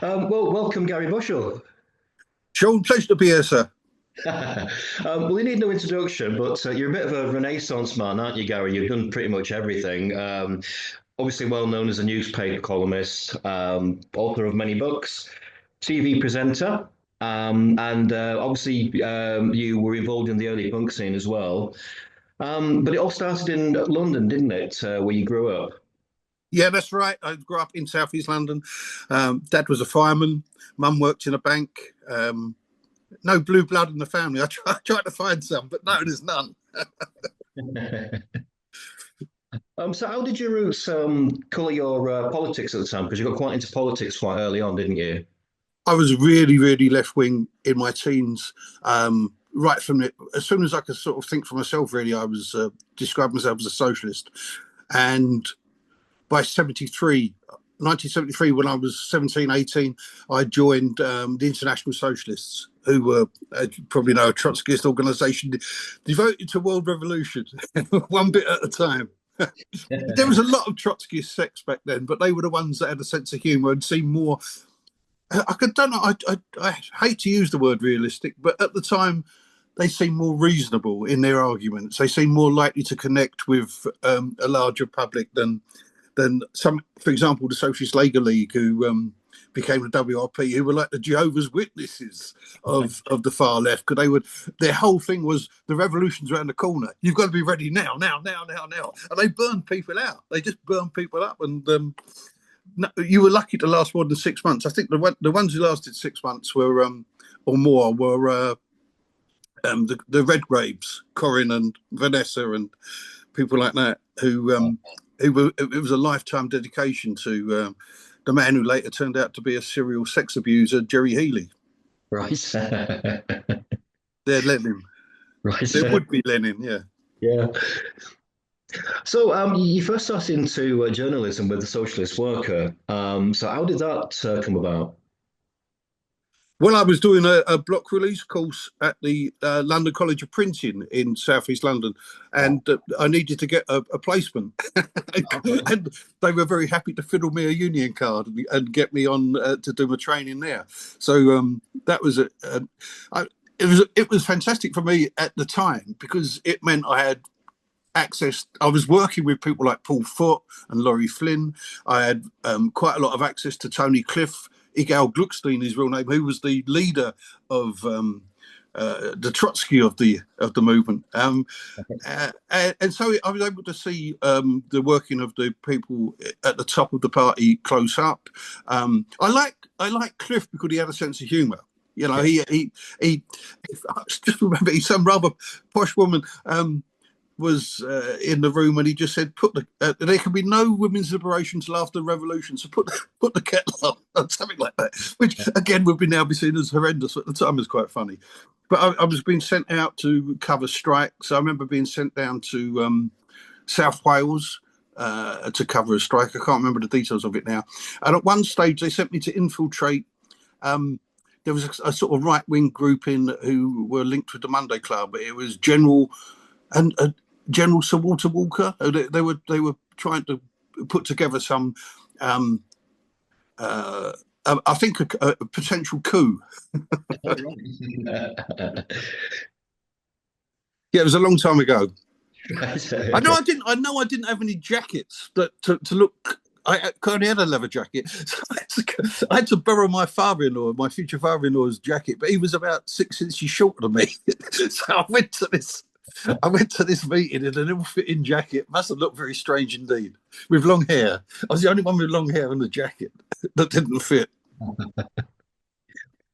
Well, welcome, Garry Bushell. Sean, pleasure to be here, sir. Well, you need no introduction, but you're a bit of a Renaissance man, aren't you, Gary? You've done pretty much everything. Obviously, well known as a newspaper columnist, author of many books, TV presenter, and obviously you were involved in the early punk scene as well. But it all started in London, didn't it, where you grew up? Yeah, that's right. I grew up in South East London. Dad was a fireman. Mum worked in a bank. No blue blood in the family. I tried to find some, but no, there's none. So how did your roots colour your politics at the time? Because you got quite into politics quite early on, didn't you? I was really, really left wing in my teens. Right from it, as soon as I could sort of think for myself, really, I was described myself as a socialist. And by 1973, when I was 17, 18, I joined the International Socialists, who were, as you probably know, a Trotskyist organisation devoted to world revolution, one bit at a time. There was a lot of Trotskyist sects back then, but they were the ones that had a sense of humour and seemed more. Don't know. I hate to use the word realistic, but at the time, they seemed more reasonable in their arguments. They seemed more likely to connect with a larger public than some, for example, the Socialist Labour League, who became the WRP, who were like the Jehovah's Witnesses of the far left, because their whole thing was the revolution's around the corner. You've got to be ready now, and they burned people out. They just burned people up, and you were lucky to last more than 6 months. I think the ones who lasted 6 months were or more were the Redgraves, Corinne and Vanessa, and people like that who. It was a lifetime dedication to the man who later turned out to be a serial sex abuser, Jerry Healy. Right. They're Lenin. Right. There would be Lenin, yeah. Yeah. So you first started into journalism with the Socialist Worker. So how did that come about? Well, I was doing a block release course at the London College of Printing in South East London, and I needed to get a placement. And they were very happy to fiddle me a union card and get me on to do my training there. So that was it was fantastic for me at the time, because it meant I had access. I was working with people like Paul Foot and Laurie Flynn. I had quite a lot of access to Tony Cliff, Igal Gluckstein, his real name, who was the leader of the Trotsky of the movement, and so I was able to see the working of the people at the top of the party close up. I like Cliff because he had a sense of humour. You know, he I just remember some rather posh woman was in the room, and he just said, there can be no women's liberation till after the revolution, so put the kettle on, something like that, which again would now be seen as horrendous. At the time, it was quite funny. But I was being sent out to cover strikes. I remember being sent down to South Wales to cover a strike. I can't remember the details of it now. And at one stage, they sent me to infiltrate. There was a sort of right-wing group who were linked with the Monday Club. It was General Sir Walter Walker. They were trying to put together some, I think, a potential coup. Yeah, it was a long time ago. I know I didn't have any jackets to look. I only had a leather jacket. So I had to borrow my future father-in-law's jacket, but he was about 6 inches shorter than me. So I went to this meeting in an ill-fitting jacket. Must have looked very strange indeed, with long hair. I was the only one with long hair and a jacket that didn't fit.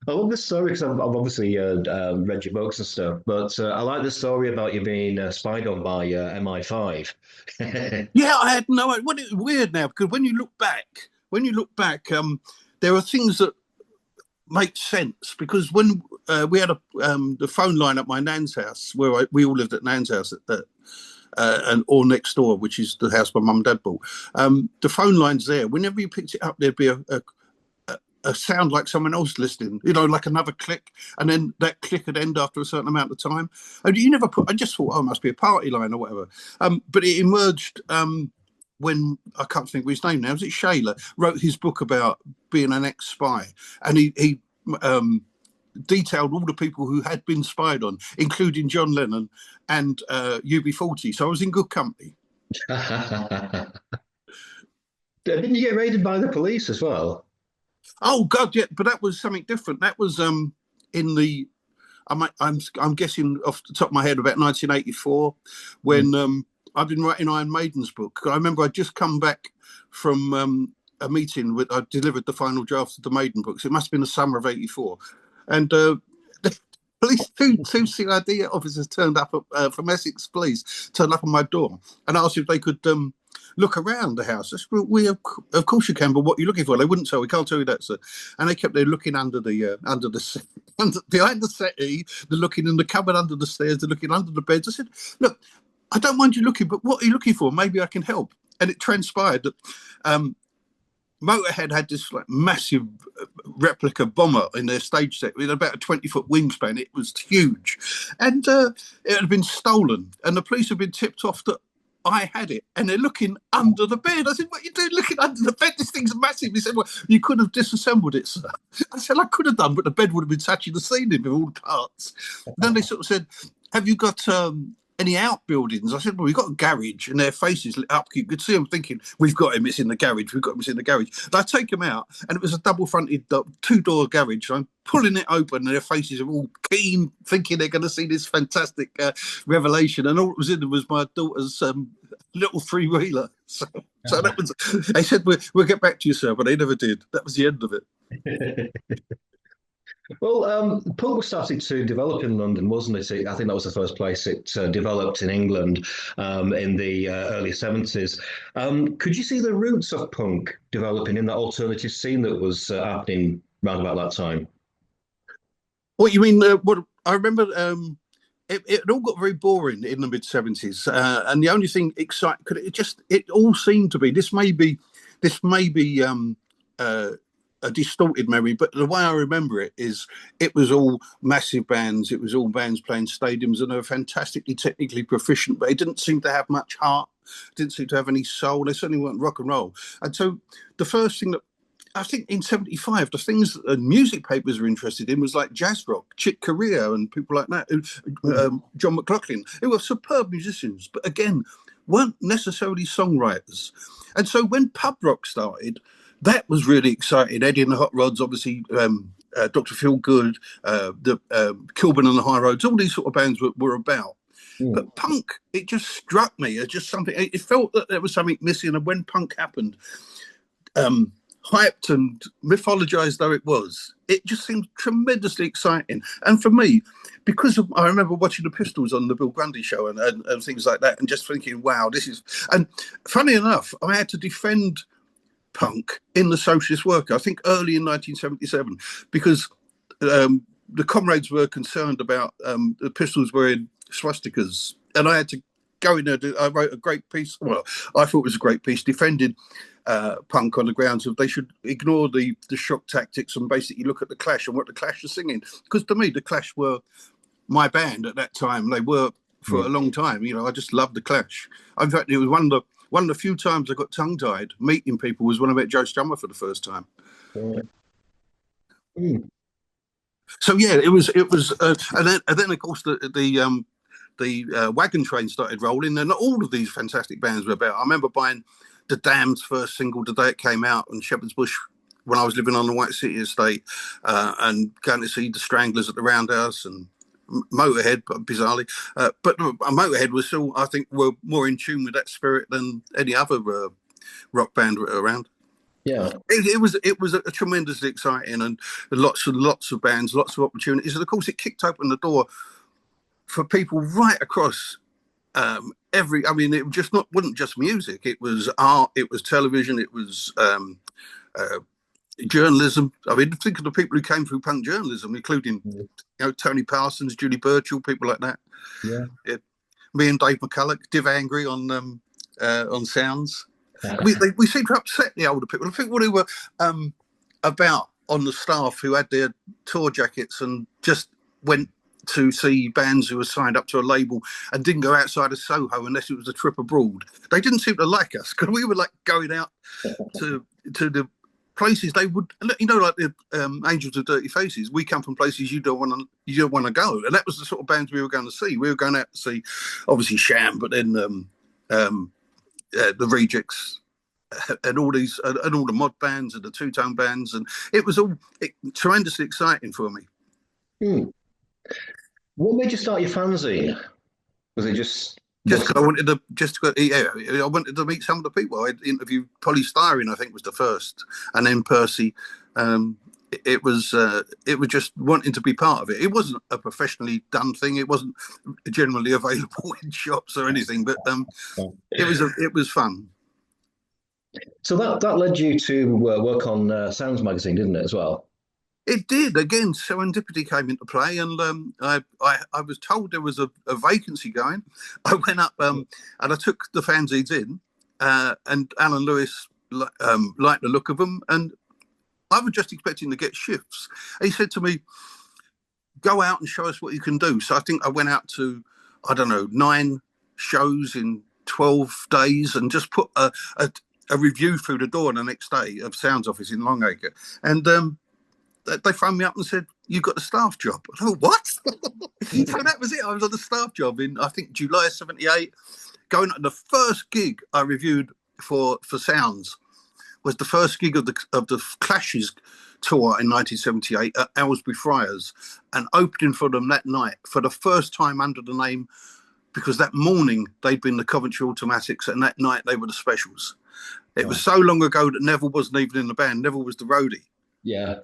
I love this story because I've obviously read your books and stuff, but I like the story about you being spied on by MI5. Yeah, I had no idea. Well, it's weird now, because when you look back, there are things that make sense, because when we had the phone line at my nan's house, where we all lived at nan's house or next door, which is the house my mum and dad bought. The phone line's there. Whenever you picked it up, there'd be a sound like someone else listening, like another click, and then that click would end after a certain amount of time. And I just thought, oh, it must be a party line or whatever. But it emerged when I can't think of his name now, is it Shayla, wrote his book about being an ex-spy, and he detailed all the people who had been spied on, including John Lennon and UB40. So I was in good company. Didn't you get raided by the police as well? Oh God, yeah, but that was something different. That was in the I'm guessing off the top of my head about 1984 when I've been writing Iron Maiden's book. I remember I'd just come back from a meeting with I delivered the final draft of the Maiden books. It must have been the summer of '84, and the police two CID officers turned up from Essex Police turned up on my door and asked if they could look around the house. I said, well, of course you can, but what are you looking for? They wouldn't tell. We can't tell you that, sir. And they kept there looking under the behind the settee. They're looking in the cupboard under the stairs. They're looking under the beds. I said, look, I don't mind you looking, but what are you looking for? Maybe I can help. And it transpired that Motorhead had this like massive replica bomber in their stage set with about a 20-foot wingspan. It was huge, and it had been stolen. And the police had been tipped off that I had it, and they're looking under the bed. I said, "What are you doing looking under the bed? This thing's massive." He said, "Well, you could have disassembled it, sir." I said, "I could have done, but the bed would have been touching the ceiling with all the parts." Then they sort of said, "Have you got any outbuildings?" I said, "Well, we've got a garage," and their faces lit up. You could see them thinking, "We've got him, it's in the garage, we've got him, it's in the garage." And I take them out, and it was a double-fronted, two-door garage. So I'm pulling it open, and their faces are all keen, thinking they're going to see this fantastic revelation. And all it was in them was my daughter's little three-wheeler. So that was, they said, we'll get back to you, sir, but they never did. That was the end of it. Well, punk started to develop in London, wasn't it? I think that was the first place it developed in England in the early 70s. Could you see the roots of punk developing in that alternative scene that was happening around about that time? What you mean? What I remember, it all got very boring in the mid 70s, and the only thing exciting, it all seemed to be. This may be a distorted memory, but the way I remember it is it was all massive bands. It was all bands playing stadiums, and they were fantastically technically proficient, but it didn't seem to have much heart. Didn't seem to have any soul. They certainly weren't rock and roll. And so the first thing that I think in '75, the things that music papers were interested in was like jazz rock, Chick Corea and people like that, John McLaughlin, who were superb musicians, but again, weren't necessarily songwriters. And so when pub rock started, that was really exciting. Eddie and the Hot Rods, obviously, Dr. Feelgood, the Kilburn and the High Roads, all these sort of bands were about. But punk, it just struck me as just something, it felt that there was something missing. And when punk happened, hyped and mythologized though it was, it just seemed tremendously exciting. And for me, because I remember watching the Pistols on the Bill Grundy show and things like that, and just thinking, wow, this is, and funny enough, I had to defend punk in the Socialist Worker, I think early in 1977, because the comrades were concerned about the Pistols wearing swastikas, and I had to go in there. I wrote a great piece, well, I thought it was a great piece, defending punk on the grounds of they should ignore the shock tactics and basically look at the Clash and what the Clash were singing. Because to me, the Clash were my band at that time. They were for a long time. You know, I just loved the Clash. In fact, it was one of the few times I got tongue-tied meeting people was when I met Joe Strummer for the first time. So yeah, it was, and then of course the wagon train started rolling, and all of these fantastic bands were about. I remember buying the Damned's first single the day it came out in Shepherd's Bush when I was living on the White City estate, and going to see the Stranglers at the Roundhouse and Motorhead, bizarrely, but Motorhead was still, I think, were more in tune with that spirit than any other rock band around. Yeah, it was a tremendously exciting, and lots of bands, lots of opportunities, and of course it kicked open the door for people right across every. I mean, it wasn't just music; it was art, it was television, it was journalism. I mean, think of the people who came through punk journalism, including Tony Parsons, Julie Burchill, people like that. Yeah. Me and Dave McCulloch, Div Angry on Sounds. We seem to upset the older people. I think what they were about on the staff who had their tour jackets and just went to see bands who were signed up to a label and didn't go outside of Soho unless it was a trip abroad. They didn't seem to like us because we were like going out to the places they would, you know, like the Angels of Dirty Faces. We come from places you don't want to go, and that was the sort of bands we were going to see. We were going out to see, obviously Sham, but then the Rejects. And all these, and all the mod bands and the two-tone bands, and it was all tremendously exciting for me. What made you start your fanzine? Was it just I wanted to meet some of the people. I interviewed Polly Styrene, I think, was the first, and then Percy. It was just wanting to be part of it. It wasn't a professionally done thing. It wasn't generally available in shops or anything, but it was fun. So that led you to work on Sounds magazine, didn't it, as well? It did. Again, serendipity came into play, and I was told there was a vacancy going. I went up and I took the fanzines in, and Alan Lewis liked the look of them, and I was just expecting to get shifts. He said to me, "Go out and show us what you can do." So I think I went out to, I don't know, 9 shows in 12 days, and just put a review through the door the next day of Sounds office in Longacre, and they phoned me up and said, "You got the staff job." I thought, what? So that was it. I was on the staff job in, I think, July '78. Going on the first gig I reviewed for Sounds was the first gig of the Clash's tour in 1978 at Aylesbury Friars, and opening for them that night for the first time under the name, because that morning they'd been the Coventry Automatics, and that night they were the Specials. It was so long ago that Neville wasn't even in the band. Neville was the roadie. Yeah.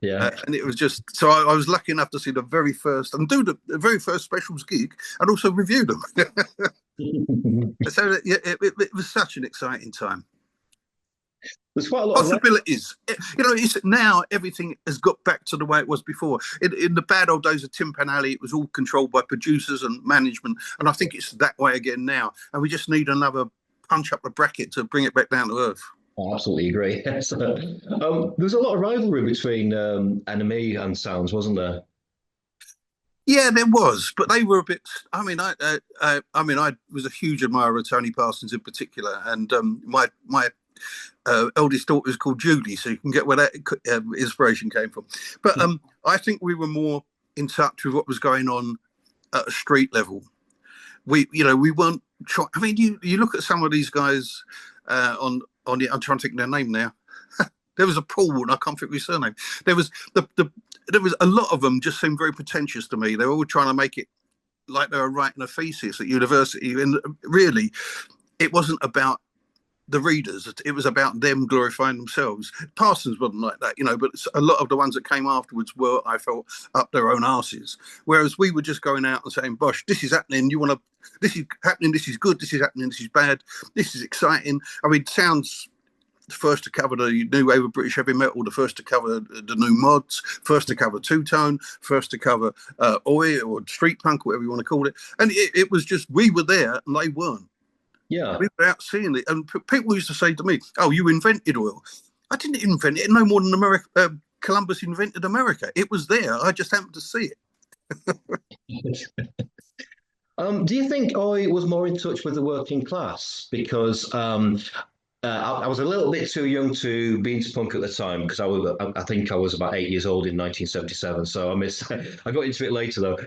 And it was just, so I was lucky enough to see the very first, and do the very first Specials gig, and also review them. So it was such an exciting time. There's quite a lot possibilities. Now everything has got back to the way it was before. In the bad old days of Tim Panelli, it was all controlled by producers and management, and I think it's that way again now. And we just need another punch up the bracket to bring it back down to earth. I absolutely agree. So, there was a lot of rivalry between NME and Sounds, wasn't there? Yeah, there was, but they were a bit. I mean, I was a huge admirer of Tony Parsons in particular, and my eldest daughter is called Judy, so you can get where that inspiration came from. But I think we were more in touch with what was going on at a street level. We weren't. I mean, you look at some of these guys on the. I'm trying to think of their name now. There was a Paul, and I can't think of his surname. There was there was a lot of them just seemed very pretentious to me. They were all trying to make it like they were writing a thesis at university, and really, it wasn't about the readers. It was about them glorifying themselves. Parsons wasn't like that, but a lot of the ones that came afterwards were, I felt, up their own arses. Whereas we were just going out and saying, "Bosh, this is happening. This is happening. This is good. This is happening. This is bad. This is exciting." I mean, Sounds the first to cover the new wave of British heavy metal, the first to cover the new mods, first to cover two-tone, first to cover oi or street punk, whatever you want to call it. And it was just, we were there and they weren't. Yeah, we were out seeing it, and people used to say to me, "Oh, you invented oil." I didn't invent it. No more than Columbus invented America. It was there. I just happened to see it. Do you think I was more in touch with the working class? Because I was a little bit too young to be into punk at the time, because I think I was about 8 years old in 1977. So I got into it later though.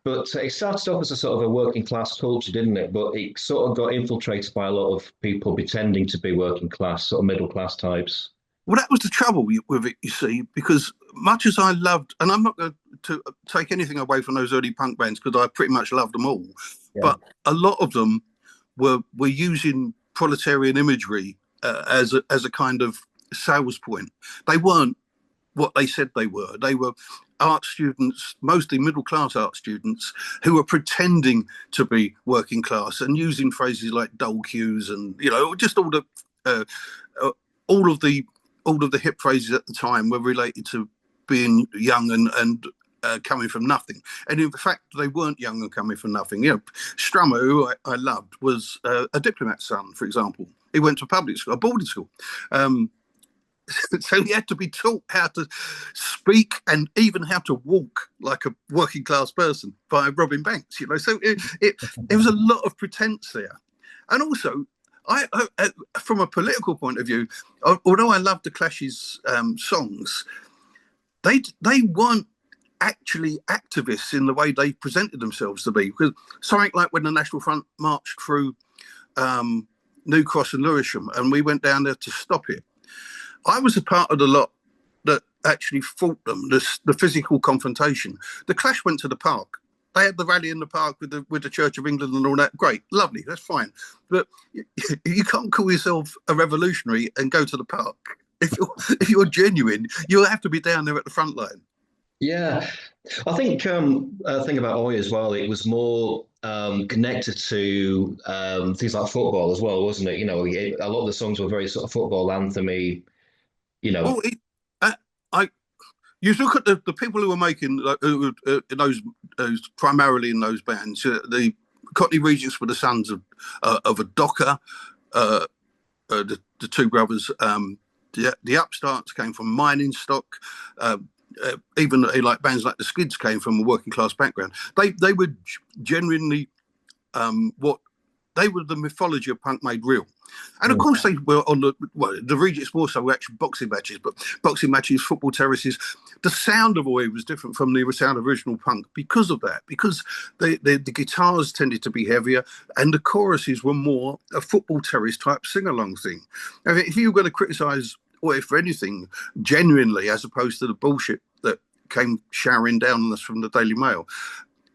But it started off as a sort of a working class culture, didn't it? But it sort of got infiltrated by a lot of people pretending to be working class, sort of middle class types. Well, that was the trouble with it, you see, because much as I loved, and I'm not going to take anything away from those early punk bands, because I pretty much loved them all, but a lot of them were using proletarian imagery as a kind of sales point. They weren't what they said they were. They were art students, mostly middle-class art students, who were pretending to be working class and using phrases like dole cues and just all of the hip phrases at the time were related to being young and coming from nothing. And in fact, they weren't young and coming from nothing. Strummer, who I loved, was a diplomat's son, for example. He went to public school, a boarding school. so he had to be taught how to speak and even how to walk like a working class person by Robin Banks, you know. So there was a lot of pretense there. And also, from a political point of view, although I loved the Clash's songs, they weren't actually activists in the way they presented themselves to be. Because something like when the National Front marched through New Cross and Lewisham, and we went down there to stop it, I was a part of the lot that actually fought them, the physical confrontation. The Clash went to the park. They had the rally in the park with the Church of England and all that. Great, lovely, that's fine. But you can't call yourself a revolutionary and go to the park. If you're genuine, you'll have to be down there at the front line. Yeah, I think thing about Oi as well, it was more connected to things like football as well, wasn't it? You know, a lot of the songs were very sort of football anthem-y, you know. Well, you look at the people who were making those primarily in those bands. The Cockney Regents were the sons of a docker. The two brothers. The Upstarts came from mining stock. Even like bands like the Skids came from a working class background. They were genuinely what they were, the mythology of punk made real. And of course they were on the Regents more so were actually boxing matches, but boxing matches, football terraces. The sound of Oi was different from the sound of original punk because of that, because the guitars tended to be heavier and the choruses were more a football terrace type sing-along thing. I mean, if you were going to criticise Oi for anything genuinely, as opposed to the bullshit that came showering down on us from the Daily Mail,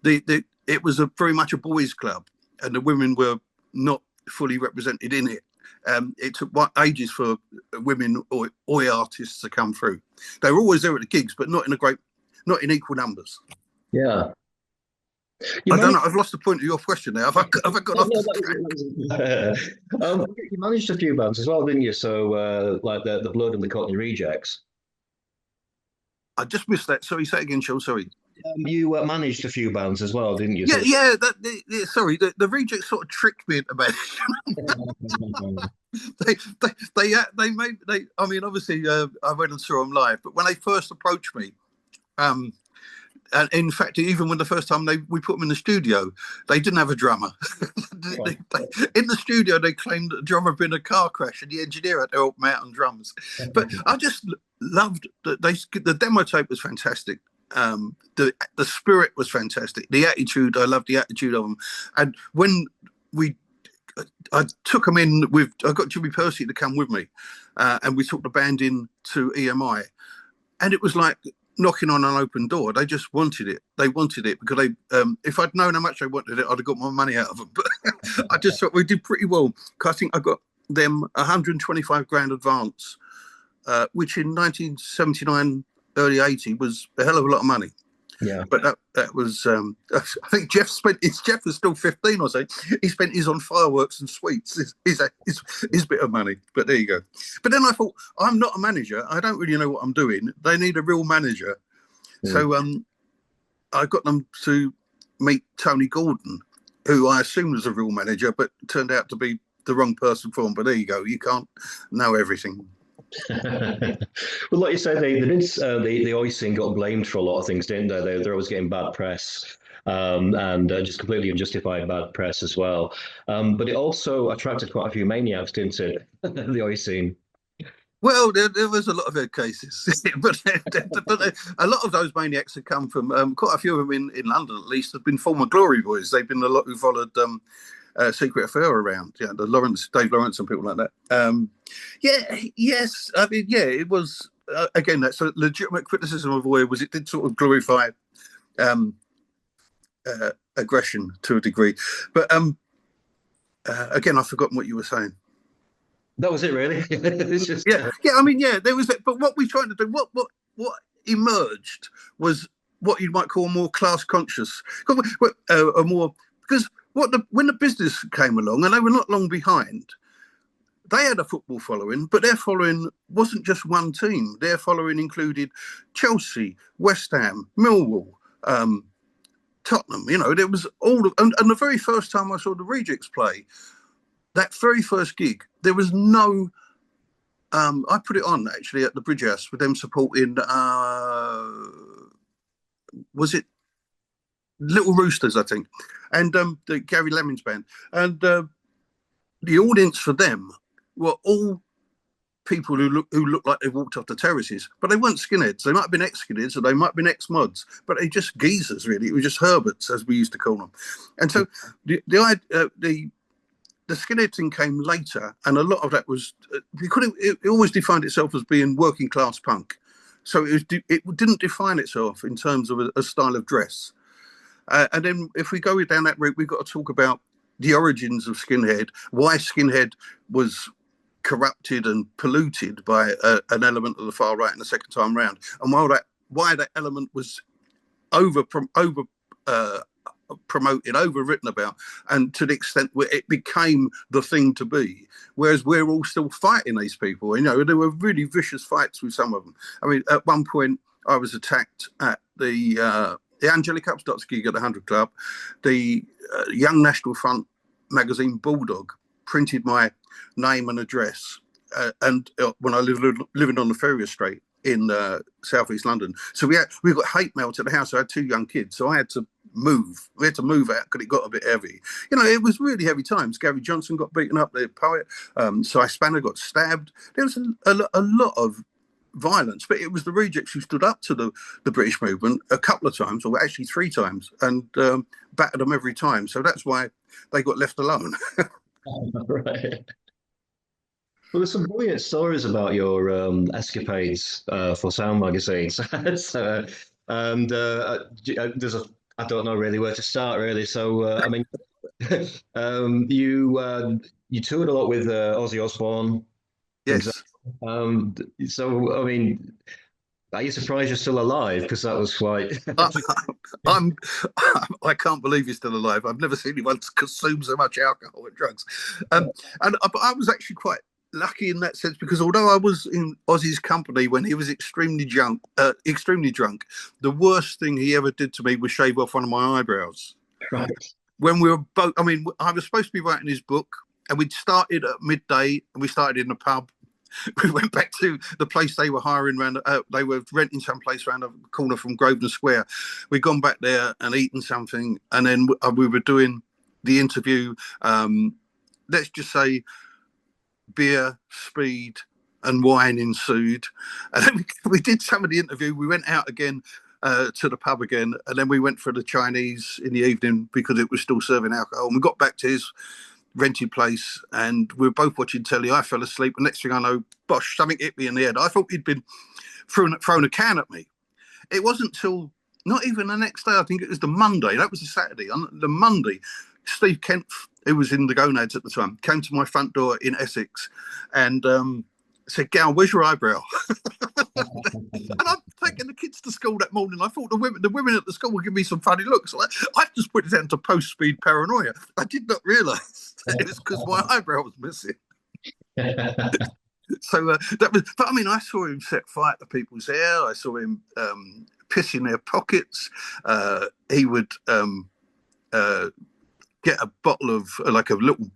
it was very much a boys' club, and the women were not fully represented in it. It took ages for women Oi artists to come through. They were always there at the gigs, but not in equal numbers. Yeah. I don't know. I've lost the point of your question now. Have I got off the track? You managed a few bands as well, didn't you? So, like the Blood and the Cockney Rejects. I just missed that. Sorry, say it again, Sean. Sorry. You managed a few bands as well, didn't you? Yeah. Sorry, the Rejects sort of tricked me into managing. they made. I mean, obviously, I went and saw them live, but when they first approached me, and in fact, even when the first time we put them in the studio, they didn't have a drummer. In the studio, they claimed that the drummer had been in a car crash, and the engineer had to help them out on drums. But I just loved that the demo tape was fantastic. The spirit was fantastic. The attitude, I loved the attitude of them. And when I took them in I got Jimmy Percy to come with me, and we took the band in to EMI, and it was like knocking on an open door. They just wanted it. They wanted it because if I'd known how much they wanted it, I'd have got my money out of them. But I just thought we did pretty well. I think I got them 125 grand advance, which in 1979, early 80 was a hell of a lot of money. Yeah, but that was I think Jeff was still 15 or so. He spent his on fireworks and sweets, his bit of money. But there you go. But then I thought, I'm not a manager. I don't really know what I'm doing. They need a real manager. So I got them to meet Tony Gordon, who I assumed was a real manager, but turned out to be the wrong person for him. But there you go. You can't know everything. Well, like you said, they did. The Oi scene got blamed for a lot of things, didn't they? They're always getting bad press, and just completely unjustified bad press as well. But it also attracted quite a few maniacs, didn't it? The Oi scene. Well, there was a lot of head cases, but a lot of those maniacs have come from quite a few of them in London, at least, have been former Glory boys. They've been a lot who followed Secret Affair around, the Dave Lawrence and people like that. Yes, I mean, it was again that's a legitimate criticism of Oi was it did sort of glorify aggression to a degree, but again I've forgotten what you were saying. That was it, really. It's just, I mean, there was that. But what we tried to do, what emerged was what you might call more class conscious, more because when the business came along, and they were not long behind, they had a football following, but their following wasn't just one team. Their following included Chelsea, West Ham, Millwall, Tottenham. There was and the very first time I saw the Rejects play, that very first gig, there was no I put it on actually at the Bridge House with them supporting. Was it Little Roosters, I think, and the Gary Lemmings band, and the audience for them were all people who looked like they walked off the terraces, but they weren't skinheads. They might have been ex-skinheads, or they might have been ex-mods, but they just geezers, really. It was just Herberts, as we used to call them. And so the skinhead thing came later, and a lot of that was it always defined itself as being working class punk. So it didn't define itself in terms of a style of dress. And then if we go down that route, we've got to talk about the origins of skinhead, why skinhead was corrupted and polluted by an element of the far right in the second time round, and why that element was over promoted, overwritten about, and to the extent where it became the thing to be. Whereas we're all still fighting these people. You know, there were really vicious fights with some of them. I mean, at one point, I was attacked at the Angelic Upstarts gig at the 100 Club. The Young National Front magazine Bulldog printed my name and address, and when I living on the Ferrier Street in southeast London. So we got hate mail to the house. I had 2 young kids, so I had to move. We had to move out because it got a bit heavy. You know, it was really heavy times. Gary Johnson got beaten up, the poet. Cy Spanner got stabbed. There was a lot of violence, but it was the rejects who stood up to the British movement a couple of times, or actually 3 times, and battered them every time. So that's why they got left alone. Right. Well, there's some brilliant stories about your escapades for sound magazines. So, and I don't know really where to start, really. So, I mean, you toured a lot with Ozzy Osbourne. Yes. So, I mean, are you surprised you're still alive? Because that was quite. I can't believe he's still alive. I've never seen anyone consume so much alcohol and drugs. And I was actually quite lucky in that sense, because although I was in Ozzy's company when he was extremely drunk, the worst thing he ever did to me was shave off one of my eyebrows. Right. When we were both, I mean, I was supposed to be writing his book, and we'd started at midday, and we started in a pub. We went back to the place they were hiring they were renting some place around the corner from Grosvenor Square. We'd gone back there and eaten something, and then we were doing the interview. Let's just say beer, speed, and wine ensued. And then we did some of the interview. We went out again to the pub again, and then we went for the Chinese in the evening because it was still serving alcohol. And we got back to his rented place, and we were both watching telly. I fell asleep, and next thing I know, bosh, something hit me in the head. I thought he'd been thrown a can at me. It wasn't till not even the next day. I think it was the Monday. That was the Saturday. On the Monday, Steve Kent, who was in the Gonads at the time, came to my front door in Essex and said, "Gal, where's your eyebrow?" And I'd taken the kids to school that morning. I thought the women at the school would give me some funny looks. I just put it down to post-speed paranoia. I did not realise that it was because my eyebrow was missing. So that was. But I mean, I saw him set fire to people's hair. I saw him piss in their pockets. He would get a bottle of like a little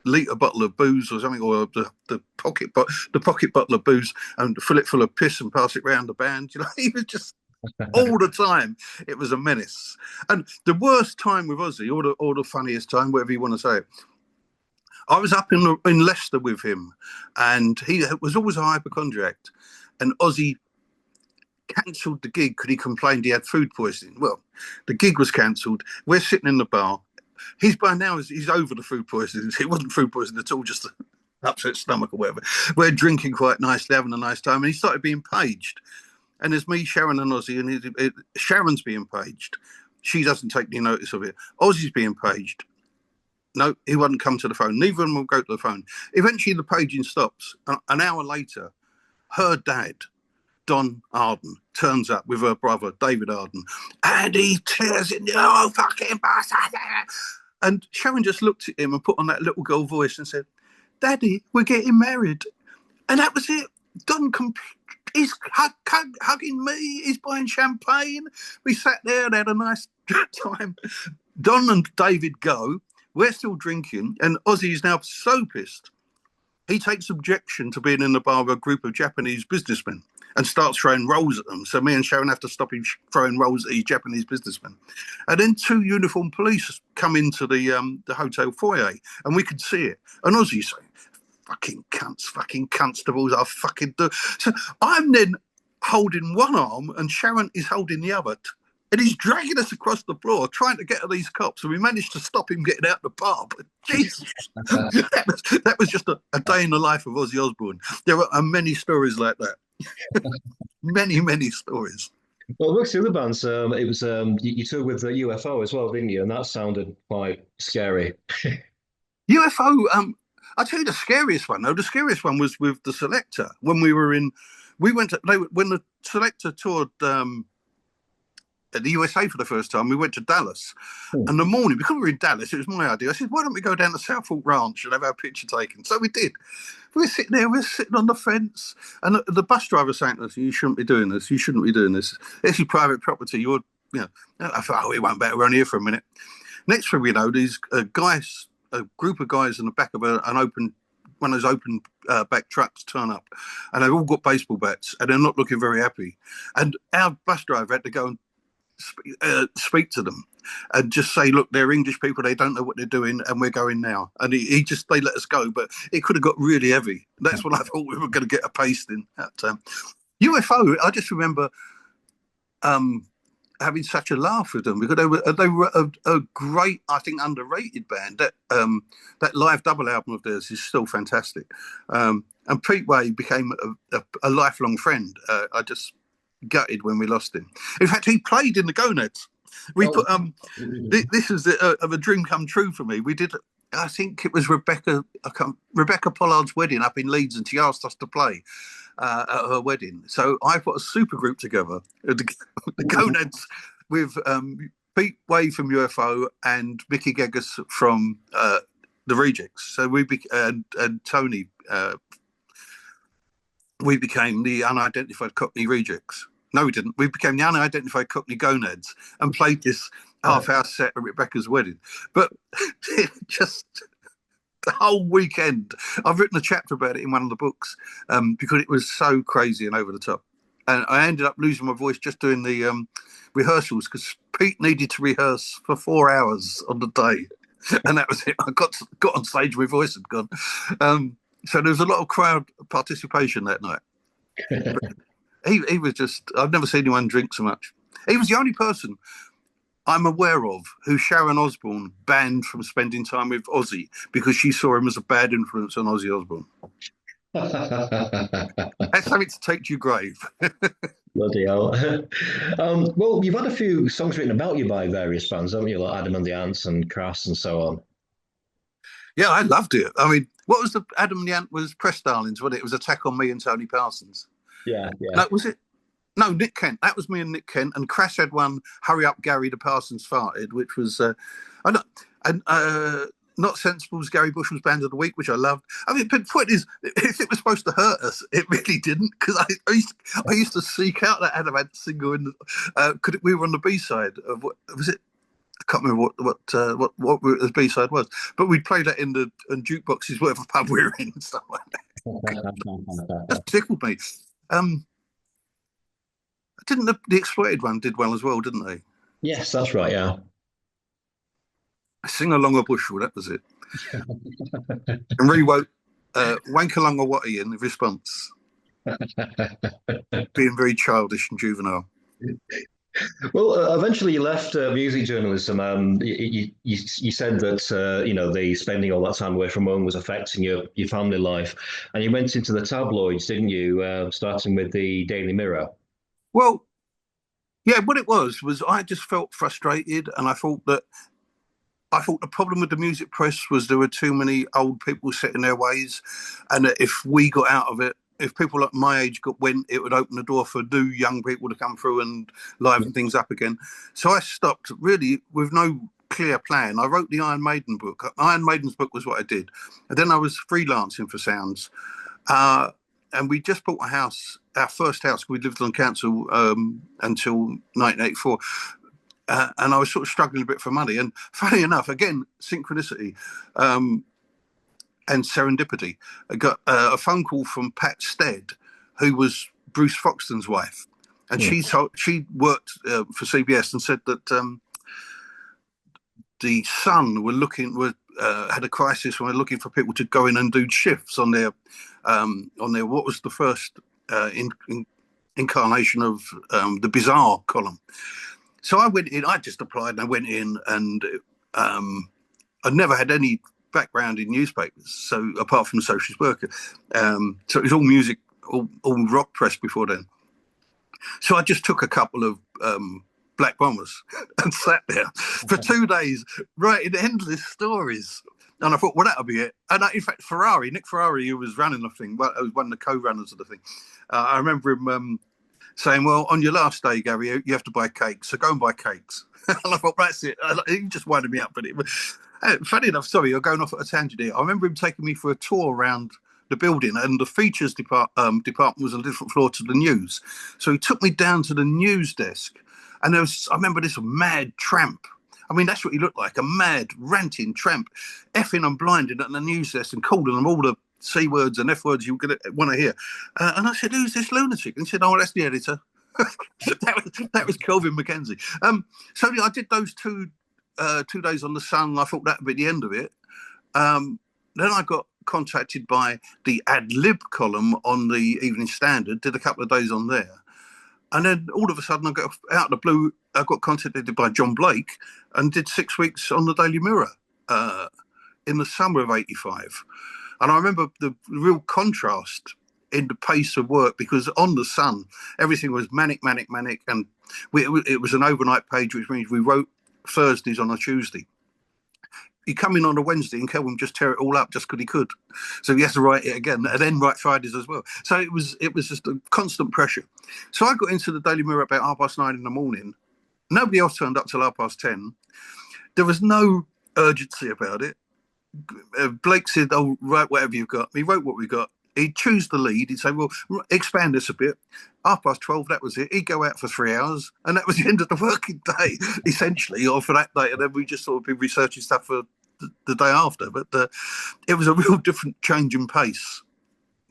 litre bottle of booze or something, or the pocket bottle of booze, and fill it full of piss and pass it round the band. You know, he was just all the time. It was a menace. And the worst time with Ozzy, or the funniest time, whatever you want to say it, I was up in Leicester with him, and he was always a hypochondriac, and Ozzy cancelled the gig because he complained he had food poisoning. Well, the gig was cancelled. We're sitting in the bar. He's over the food poisoning. It wasn't food poisoning at all, just an upset stomach or whatever. We're drinking quite nicely, having a nice time, and he started being paged. And there's me, Sharon, and Ozzy, and Sharon's being paged. She doesn't take any notice of it. Ozzy's being paged. No, he wouldn't come to the phone. Neither of them will go to the phone. Eventually, the paging stops. An hour later, her dad, Don Arden, turns up with her brother, David Arden, and he tears it, "Oh, fucking bastard." And Sharon just looked at him and put on that little girl voice and said, "Daddy, we're getting married." And that was it. Don, he's hugging me, he's buying champagne. We sat there and had a nice time. Don and David go. We're still drinking, and Ozzy is now so pissed he takes objection to being in the bar with a group of Japanese businessmen and starts throwing rolls at them. So me and Sharon have to stop him throwing rolls at these Japanese businessmen. And then 2 uniformed police come into the hotel foyer, and we could see it. And Ozzy saying, fucking cunts, fucking constables, I fucking do. So I'm then holding one arm and Sharon is holding the other. And he's dragging us across the floor, trying to get at these cops. And we managed to stop him getting out the bar. But Jesus, that was just a day in the life of Ozzy Osbourne. There are many stories like that. Many, many stories. Well, amongst the other bands, it was you toured with the UFO as well, didn't you? And that sounded quite scary. UFO, I'll tell you the scariest one, though. The scariest one was with the Selector. When when the Selector toured at the USA for the first time, we went to Dallas. And the morning, because we were in Dallas, it was my idea. I said, why don't we go down to Southall Ranch and have our picture taken? So we did. We were sitting there, we were sitting on the fence, and the bus driver saying to us, you shouldn't be doing this, you shouldn't be doing this. This is private property. I thought, oh, it won't matter, we're only here for a minute. Next thing we know, these guys, a group of guys in the back of one of those open back trucks turn up, and they've all got baseball bats, and they're not looking very happy. And our bus driver had to go and speak to them and just say, look, they're English people, they don't know what they're doing, and we're going now. And they let us go, but it could have got really heavy. That's when I thought we were going to get a pasting. UFO, I just remember having such a laugh with them, because they were a great, I think, underrated band. That live double album of theirs is still fantastic. And Pete Way became a lifelong friend. I just gutted when we lost him. In fact, he played in the Gonads. This is of a dream come true for me. We did, I think it was Rebecca Pollard's wedding up in Leeds, and she asked us to play at her wedding. So I put a super group together, the Gonads, with Pete Way from UFO and Mickey Geggis from the Rejects. So and Tony. We became the Unidentified Cockney Rejects. No, we didn't. We became the Unidentified Cockney Gonads and played this half-hour set at Rebecca's wedding. But just the whole weekend, I've written a chapter about it in one of the books, because it was so crazy and over the top. And I ended up losing my voice just doing the rehearsals, because Pete needed to rehearse for 4 hours on the day. And that was it. I got on stage, my voice had gone. So there was a lot of crowd participation that night. He was just, I've never seen anyone drink so much. He was the only person I'm aware of who Sharon Osbourne banned from spending time with Ozzy, because she saw him as a bad influence on Ozzy Osbourne. That's something to take to your grave. Bloody hell. Well, you've had a few songs written about you by various bands, haven't you? Like Adam and the Ants and Crass and so on. Yeah, I loved it. I mean, what was the Adam and the Ant was Press Darlings, wasn't it? It was Attack on Me and Tony Parsons. Yeah. No, was it? No, Nick Kent. That was me and Nick Kent. And Crash had one, Hurry Up, Gary, the Parsons Farted, which was, Not Sensible's Garry Bushell's Band of the Week, which I loved. I mean, but the point is, if it was supposed to hurt us, it really didn't, because I used to seek out that Adam Ant single we were on the B-side of, what was it? I can't remember what the B-side was, but we'd play that in jukeboxes, whatever pub we were in and stuff like that. That tickled me. Didn't the Exploited one did well as well, didn't they? Yes, that's right, yeah. Sing Along a Bushel, that was it. And rewrote Wank Along a Watty in response. Being very childish and juvenile. Well, eventually you left music journalism. You said that the spending all that time away from home was affecting your family life, and you went into the tabloids, didn't you? Starting with the Daily Mirror. Well, yeah. What it was I just felt frustrated, and I thought the problem with the music press was there were too many old people set in their ways, and that if we got out of it, if people at my age went, it would open the door for new young people to come through and liven things up again. So I stopped really with no clear plan. I wrote the Iron Maiden book. Iron Maiden's book was what I did. And then I was freelancing for Sounds. And we just bought a house, our first house. We lived on council until 1984. And I was sort of struggling a bit for money. And funny enough, again, synchronicity. and serendipity. I got a phone call from Pat Stead, who was Bruce Foxton's wife, and she worked for CBS and said that the Sun had a crisis and were looking for people to go in and do shifts on their what was the first incarnation of the Bizarre column. So I went in. I just applied and I went in, and I'd never had any background in newspapers, so apart from a socialist worker, so it was all music, all rock press before then. So I just took a couple of Black Bombers and sat there for 2 days writing endless stories. And I thought, well, that'll be it. And in fact, Nick Ferrari, who was running the thing, well, was one of the co-runners of the thing. I remember him saying, well, on your last day, Gary, you have to buy cakes, so go and buy cakes. And I thought, that's it. He just winded me up. But funny enough, sorry, you're going off at a tangent here. I remember him taking me for a tour around the building, and the features department was on a different floor to the news. So he took me down to the news desk, and I remember this mad tramp. I mean, that's what he looked like, a mad, ranting tramp, effing and blinding at the news desk and calling them all the C words and F words you going to want to hear. And I said, who's this lunatic? And he said, oh, that's the editor. that was Kelvin Mackenzie. So yeah, I did those 2 days on the Sun. I thought that would be the end of it. Then I got contacted by the Ad Lib column on the Evening Standard, did a couple of days on there. And then all of a sudden, I got out of the blue, I got contacted by John Blake and did 6 weeks on the Daily Mirror in the summer of '85. And I remember the real contrast in the pace of work, because on the Sun, everything was manic, and it was an overnight page, which means we wrote Thursdays on a Tuesday. You come in on a Wednesday and Kelvin just tear it all up just because he could. So he has to write it again and then write Fridays as well. So it was just a constant pressure. So I got into the Daily Mirror about 9:30 in the morning. Nobody else turned up till 10:30. There was no urgency about it. Blake said, oh, write whatever you've got. He wrote what we got. He'd choose the lead. He'd say, well, expand this a bit. 12:30, that was it. He'd go out for 3 hours, and that was the end of the working day, essentially, or for that day. And then we just sort of been researching stuff for the day after. But it was a real different change in pace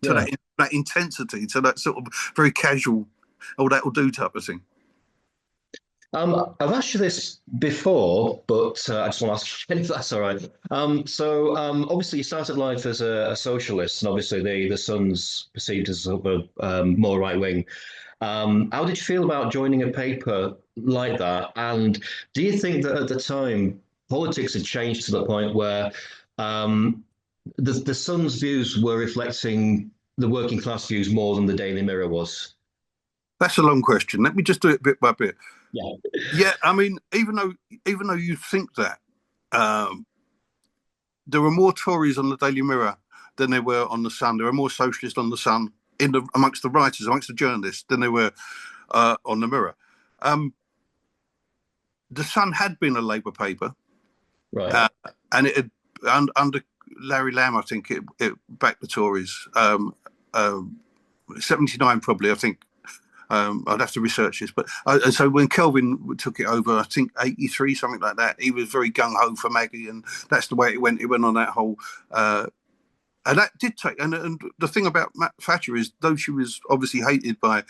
to that intensity, to that sort of very casual, oh, that'll do type of thing. I've asked you this before, but I just want to ask if that's all right. So obviously you started life as a socialist, and obviously the Sun's perceived as sort of more right wing. How did you feel about joining a paper like that? And do you think that at the time politics had changed to the point where the Sun's views were reflecting the working class views more than the Daily Mirror was? That's a long question. Let me just do it bit by bit. Yeah. Yeah, I mean, even though you think that, there were more Tories on the Daily Mirror than there were on the Sun. There were more socialists on the Sun amongst the writers, amongst the journalists, than there were on the Mirror. The Sun had been a Labour paper, right, and it had, under Larry Lamb, I think it backed the Tories. 79 probably, I think. I'd have to research this, but so when Kelvin took it over, I think 83, something like that, he was very gung-ho for Maggie, and that's the way it went. It went on that whole, and that did take. And the thing about Thatcher is, though she was obviously hated by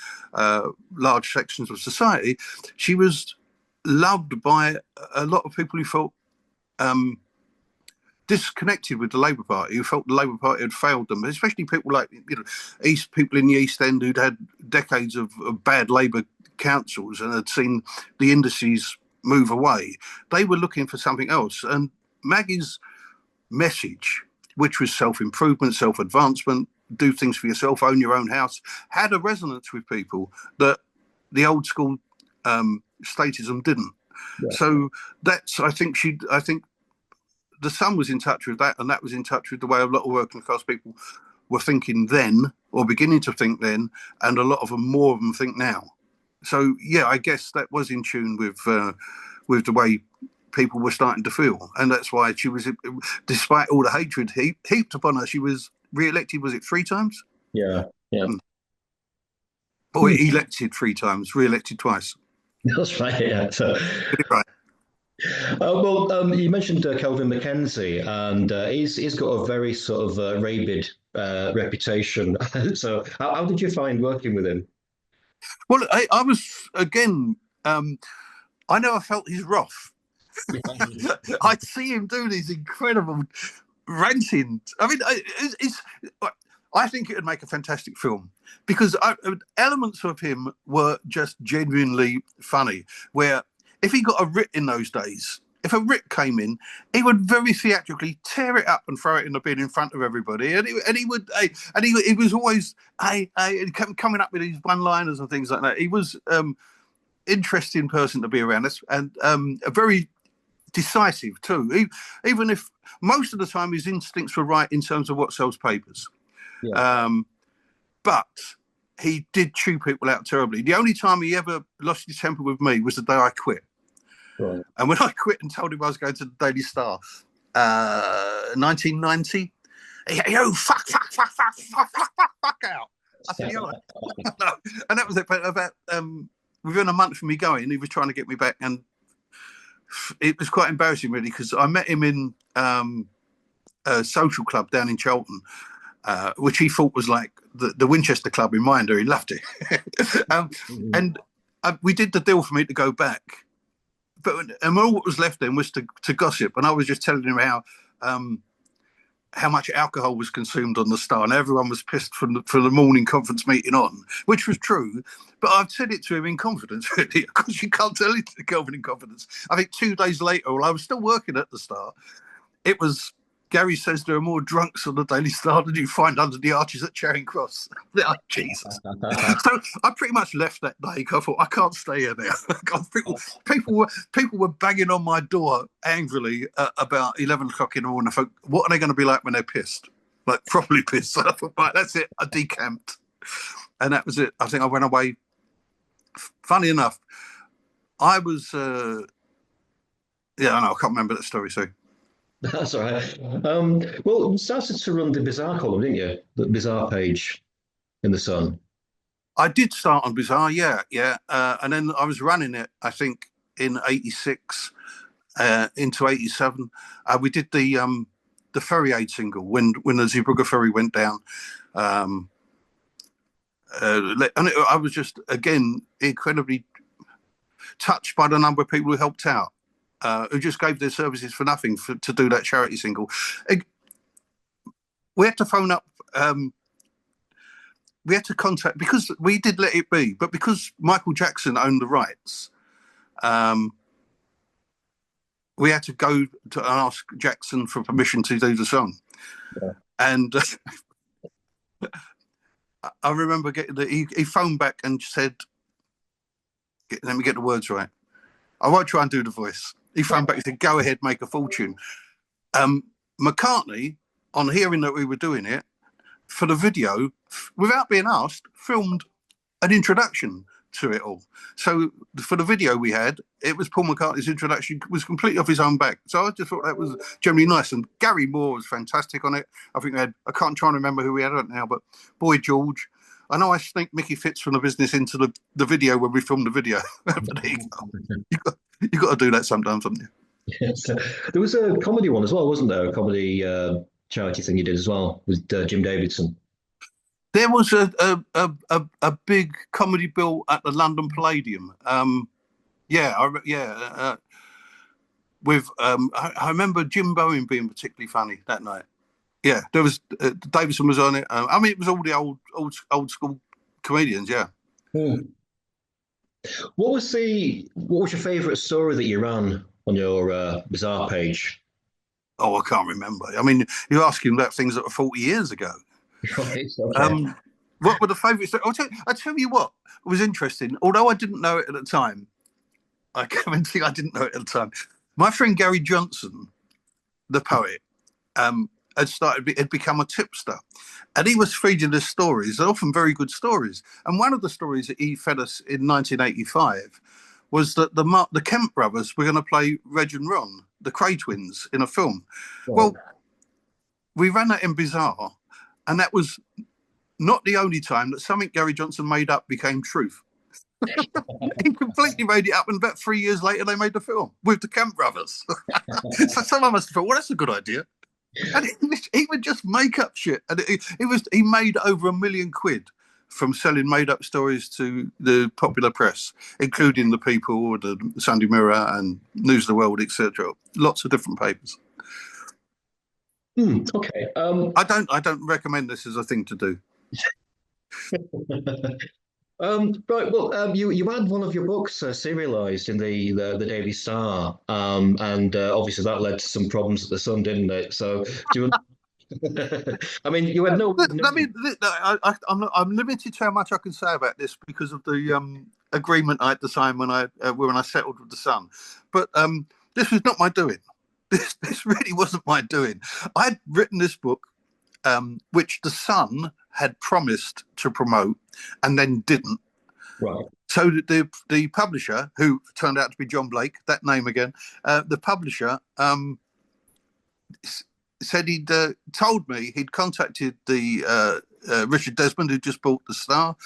large sections of society, she was loved by a lot of people who felt disconnected with the Labour Party, who felt the Labour Party had failed them, especially people like, people in the East End who'd had decades of bad Labour councils and had seen the indices move away. They were looking for something else. And Maggie's message, which was self-improvement, self-advancement, do things for yourself, own your own house, had a resonance with people that the old school statism didn't. Yeah. So that's, I think the Sun was in touch with that, and that was in touch with the way a lot of working class people were thinking then, or beginning to think then, and a lot of them, more of them, think now. So yeah, I guess that was in tune with the way people were starting to feel, and that's why she was, despite all the hatred heaped upon her, she was re-elected. Was it 3 times? Yeah. Or elected 3 times, re-elected twice. That's right. Yeah. So. Right. You mentioned Kelvin MacKenzie, and he's got a very sort of rabid reputation. So, how did you find working with him? Well, I was again. Um, I never felt his wrath. I'd see him do these incredible ranting. I mean, I think it would make a fantastic film because elements of him were just genuinely funny. Where if he got a writ in those days, if a writ came in, he would very theatrically tear it up and throw it in the bin in front of everybody, and he would, he was always, coming up with these one-liners and things like that. He was interesting person to be around us, and a very decisive too. Even if most of the time his instincts were right in terms of what sells papers, Yeah. but he did chew people out terribly. The only time he ever lost his temper with me was the day I quit. Right. And when I quit and told him I was going to the Daily Star, 1990, oh, fuck out. I said, yeah. No. And that was it. But about within a month of me going, he was trying to get me back. And it was quite embarrassing, really, because I met him in a social club down in Charlton, which he thought was like the Winchester Club in Minder. He loved it. And we did the deal for me to go back. And all that was left then was to gossip. And I was just telling him how much alcohol was consumed on the Star, and everyone was pissed from the morning conference meeting on, which was true. But I've said it to him in confidence, really, because you can't tell it to Kelvin in confidence. I think 2 days later, while I was still working at the Star, it was Garry says there are more drunks on the Daily Star than you find under the arches at Charing Cross. Oh, Jesus. So I pretty much left that day. I thought, I can't stay here now. People were banging on my door angrily about 11 o'clock in the morning. I thought, what are they going to be like when they're pissed? Like, properly pissed. So I thought, right, that's it. I decamped. And that was it. I think I went away. Funny enough, I was, I can't remember that story, so. That's all right. You started to run the Bizarre column, didn't you? The Bizarre page in the Sun. I did start on Bizarre, yeah. And then I was running it, I think, in '86 into '87. We did the Ferry Aid single when the Zeebrugge ferry went down. And I was just, again, incredibly touched by the number of people who helped out. Who just gave their services for nothing to do that charity single. We had to phone up, we had to contact, because we did Let It Be, but because Michael Jackson owned the rights, we had to go to ask Jackson for permission to do the song. Yeah. And I remember he phoned back and said, let me get the words right. I won't try and do the voice. He phoned back and said, go ahead, make a fortune. McCartney, on hearing that we were doing it, for the video, without being asked, filmed an introduction to it all. So for the video we had, it was Paul McCartney's introduction, was completely off his own back. So I just thought that was generally nice. And Gary Moore was fantastic on it. I think I can't try and remember who we had on it now, but Boy George. I know I sneaked Mickey Fitz from the business into the video when we filmed the video. But there you go. You've got to do that sometimes, haven't you? Yes. There was a comedy one as well, wasn't there? A comedy charity thing you did as well with Jim Davidson. There was a big comedy bill at the London Palladium. With I remember Jim Bowen being particularly funny that night. Yeah, there was Davidson was on it. I mean, it was all the old school comedians. Yeah. What was your favourite story that you ran on your Bizarre page? Oh, I can't remember. I mean, you're asking about things that were 40 years ago. Right, okay. What were the favourites? I'll tell you what was interesting. Although I didn't know it at the time, I didn't know it at the time. My friend Gary Johnson, the poet, had become a tipster, and he was feeding us stories, often very good stories. And one of the stories that he fed us in 1985 was that the Kemp brothers were going to play Reg and Ron, the Cray twins, in a film. Oh. Well, we ran that in Bizarre, and that was not the only time that something Gary Johnson made up became truth. He completely made it up, and about 3 years later, they made the film with the Camp Brothers. So someone must have thought, well, that's a good idea. And he would just make up shit, and he made over £1 million from selling made-up stories to the popular press, including the People, the Sunday Mirror, and News of the World, etc. Lots of different papers. Okay. I don't recommend this as a thing to do. Right. Well, you had one of your books serialized in the Daily Star, and obviously that led to some problems at the Sun, didn't it? So, do you? I mean, you had no. I'm limited to how much I can say about this because of the agreement I had to sign when I settled with the Sun. But this was not my doing. This really wasn't my doing. I'd written this book, which the Sun had promised to promote and then didn't. Right. So the publisher, who turned out to be John Blake, that name again, the publisher said he'd told me he'd contacted the Richard Desmond, who just bought the Star,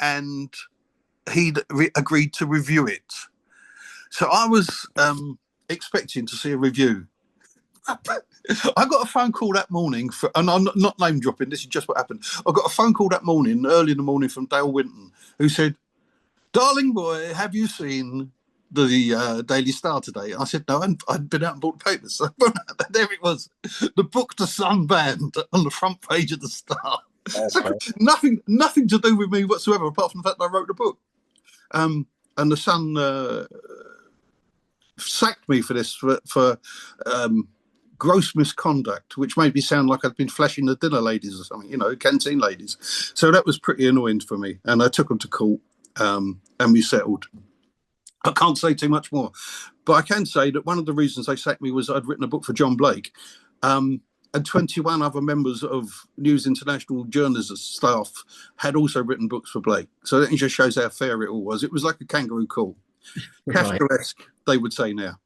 and he'd agreed to review it. So I was expecting to see a review. I got a phone call that morning, and I'm not name dropping, this is just what happened. I got a phone call that morning, early in the morning, from Dale Winton, who said, "Darling boy, have you seen the Daily Star today?" I said, "No, I'd been out and bought the papers." So there it was, the book The Sun banned on the front page of the Star. Okay. So nothing to do with me whatsoever, apart from the fact that I wrote the book. And the Sun sacked me for this, for gross misconduct, which made me sound like I'd been flashing the dinner ladies or something, canteen ladies. So that was pretty annoying for me. And I took them to court, and we settled. I can't say too much more, but I can say that one of the reasons they sacked me was I'd written a book for John Blake, and 21 other members of News International journalism staff had also written books for Blake. So that just shows how fair it all was. It was like a kangaroo court. Kafkaesque, they would say now.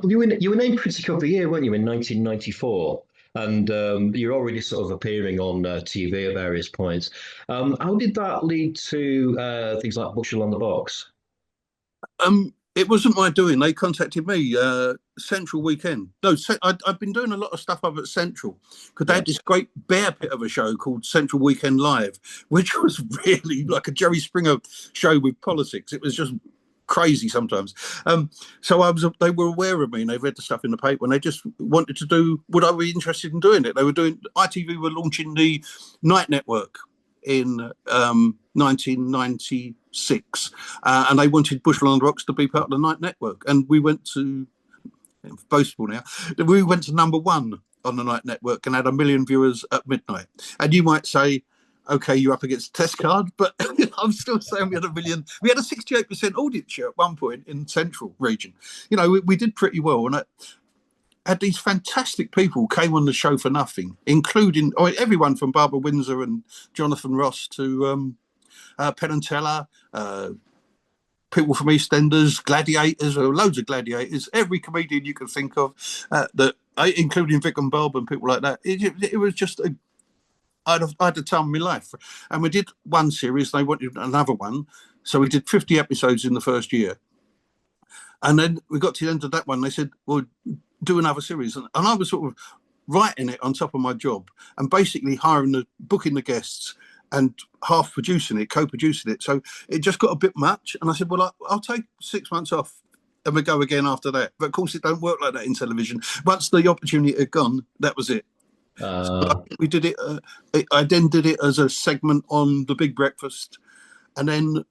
You were named Critic of the Year, weren't you, in 1994? And you're already sort of appearing on TV at various points. How did that lead to things like Bushell on the Box? It wasn't my doing. They contacted me, Central Weekend. No, I've been doing a lot of stuff up at Central, because they had this great bear pit of a show called Central Weekend Live, which was really like a Jerry Springer show with politics. It was just crazy sometimes. So they were aware of me, and they read the stuff in the paper, and they just wanted to do, would I be interested in doing it? ITV were launching the Night Network in 1996, and they wanted Bushell on the Rocks to be part of the Night Network, and we went to, boastful now, we went to #1 on the Night Network and had 1 million viewers at midnight. And you might say, okay, you're up against a test card, but I'm still saying we had 1 million. We had a 68% audience share at one point in Central region. We did pretty well, and I had these fantastic people came on the show for nothing, including everyone from Barbara Windsor and Jonathan Ross to Penn and Teller, people from EastEnders, gladiators, loads of gladiators, every comedian you can think of, including Vic and Bob and people like that. It was just I had the time of my life. And we did one series, they wanted another one. So we did 50 episodes in the first year. And then we got to the end of that one. They said, well, do another series. And I was sort of writing it on top of my job and basically booking the guests and half producing it, co-producing it. So it just got a bit much. And I said, well, I'll take 6 months off and we go again after that. But of course, it don't work like that in television. Once the opportunity had gone, that was it. So we did it. I then did it as a segment on The Big Breakfast, and then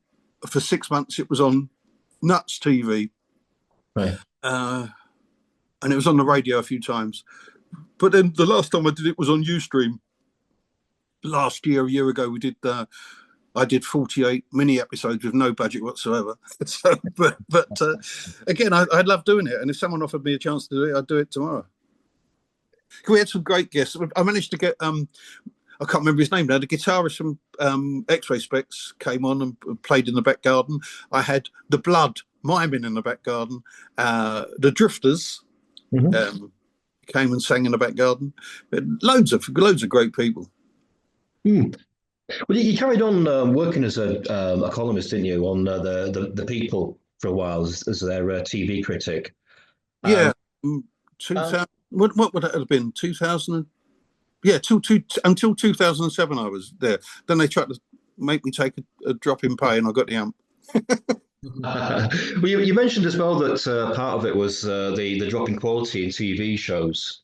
for 6 months it was on Nuts TV, right? And it was on the radio a few times. But then the last time I did it was on Ustream. A year ago, we did. I did 48 mini episodes with no budget whatsoever. So, but again, I love doing it, and if someone offered me a chance to do it, I'd do it tomorrow. We had some great guests. I managed to get, I can't remember his name now, the guitarist from X-Ray Specs came on and played in the back garden. I had The Blood miming in the back garden. The Drifters came and sang in the back garden. Loads of great people. Well, you carried on working as a columnist, didn't you, on the People for a while as their TV critic. Yeah, Um, 2000. What would that have been? 2000. Yeah, until 2007, I was there. Then they tried to make me take a drop in pay, and I got the amp. well, you mentioned as well that part of it was the drop in quality in TV shows.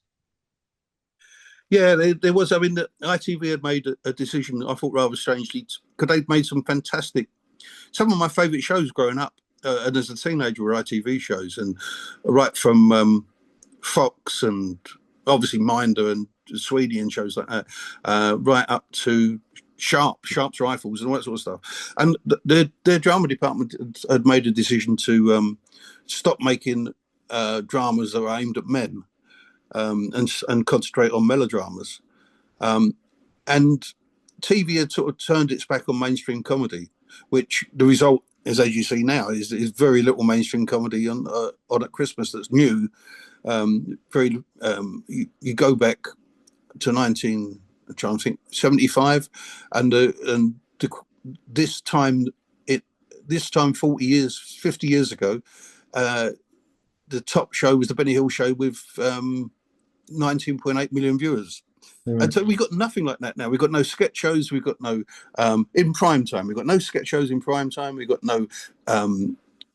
Yeah, there was. I mean, the ITV had made a decision. I thought rather strangely, because they'd made some fantastic. Some of my favourite shows growing up, and as a teenager, were ITV shows, and right from Fox and obviously Minder and Sweeney and shows like that, right up to Sharp's Rifles and all that sort of stuff. And their drama department had made a decision to stop making dramas that were aimed at men, and concentrate on melodramas. And TV had sort of turned its back on mainstream comedy, which the result is, as you see now, is very little mainstream comedy on at Christmas that's new. You go back to 19, I'm trying to think, 75, and this time this time 40 years, 50 years ago, the top show was the Benny Hill Show with 19.8 million viewers. And so we got nothing like that now. We've got no sketch shows. We've got no in prime time. We've got no sketch shows in prime time. We've got no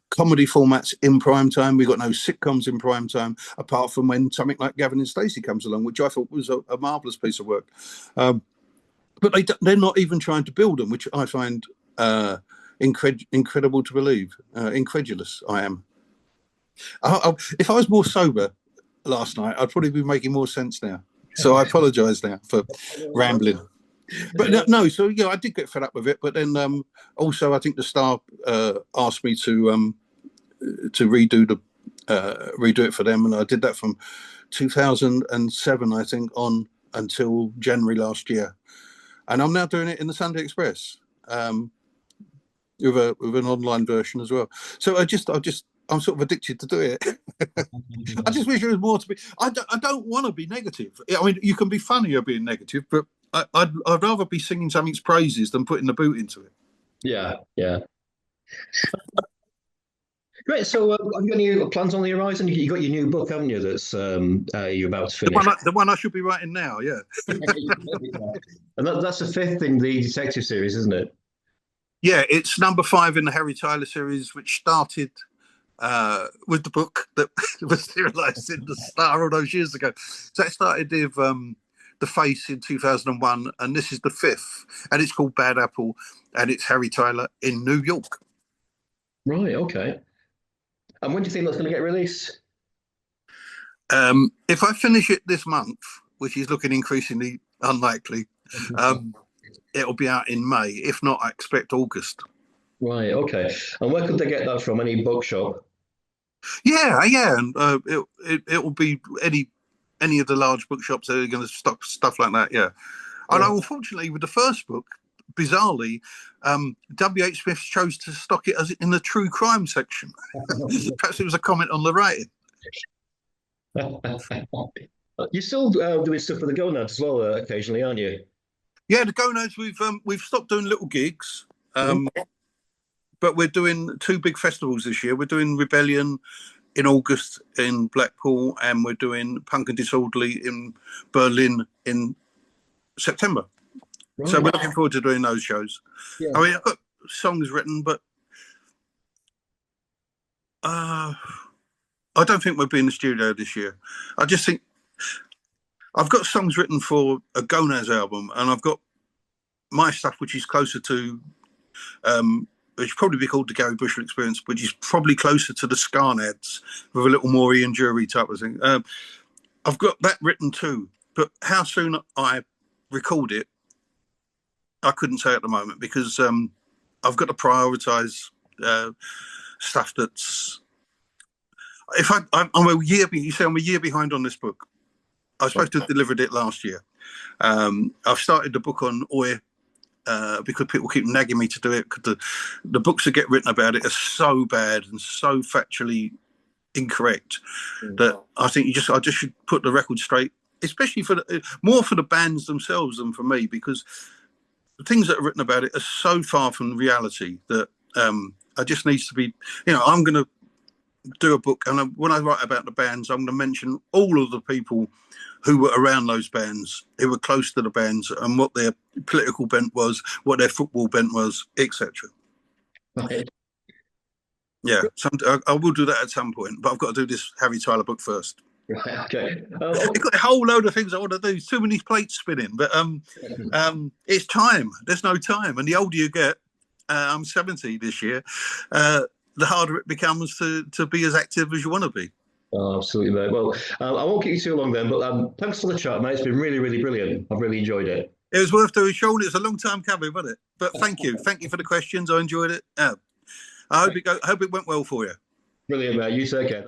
comedy formats in prime time. We've got no sitcoms in prime time, apart from when something like Gavin and Stacey comes along, which I thought was a marvelous piece of work. But they're not even trying to build them, which I find incredible to believe. Incredulous, I am. If I was more sober last night, I'd probably be making more sense now. So I apologise now for rambling. But no, so yeah, I did get fed up with it. But then also, I think the Star asked me to redo it for them, and I did that from 2007, I think, on until January last year, and I'm now doing it in the Sunday Express with an online version as well. So I'm sort of addicted to do it. I just wish there was more to be. I don't want to be negative. I mean, you can be funnier being negative, but I'd rather be singing something's praises than putting the boot into it. Yeah, yeah. Great. So, have you got any plans on the horizon? You got your new book, haven't you? That's you're about to finish. The one I should be writing now, yeah. And that's the fifth in the detective series, isn't it? Yeah, it's number 5 in the Harry Tyler series, which started with the book that was serialized in the Star all those years ago. So it started with The Face in 2001, and this is the 5th, and it's called Bad Apple, and it's Harry Tyler in New York. Right. Okay. And when do you think that's going to get released? If I finish it this month, which is looking increasingly unlikely, it'll be out in May. If not, I expect August. Right. Okay. And where could they get that from? Any bookshop? Yeah, and it will be any of the large bookshops that are going to stock stuff like that. Yeah. And unfortunately, with the first book, bizarrely, W.H. Smith chose to stock it as in the true crime section. Perhaps it was a comment on the writing. You're still doing stuff for the Gonads as well, occasionally, aren't you? Yeah, the Gonads. We've stopped doing little gigs, but we're doing 2 big festivals this year. We're doing Rebellion in August in Blackpool, and we're doing Punk and Disorderly in Berlin in September. Right. So we're looking forward to doing those shows. Yeah. I mean, I've got songs written, but I don't think we'll be in the studio this year. I just think I've got songs written for a Gonads album, and I've got my stuff, which is closer to, which should probably be called the Garry Bushell Experience, which is probably closer to the Scarnads with a little more Ian Jury type of thing. I've got that written too, but how soon I record it, I couldn't say at the moment, because I've got to prioritise stuff that's. If I'm a year, you say I'm a year behind on this book. I was supposed to have delivered it last year. I've started the book on Oi because people keep nagging me to do it, because the books that get written about it are so bad and so factually incorrect that I think I just should put the record straight, especially more for the bands themselves than for me, because the things that are written about it are so far from reality that I just needs to be, I'm going to do a book, and when I write about the bands, I'm going to mention all of the people who were around those bands, who were close to the bands, and what their political bent was, what their football bent was, etc. Right. Yeah, I will do that at some point, but I've got to do this Harry Tyler book first. Right, okay. I've got a whole load of things I want to do. Too many plates spinning, but it's time. There's no time, and the older you get, I'm 70 this year. The harder it becomes to be as active as you want to be. Oh, absolutely, mate. Well, I won't keep you too long then, but thanks for the chat, mate. It's been really, really brilliant. I've really enjoyed it. It was worth doing, Sean. It's a long time coming, wasn't it? But thank you. Thank you for the questions. I enjoyed it. I hope it went well for you. Brilliant, mate. You take care.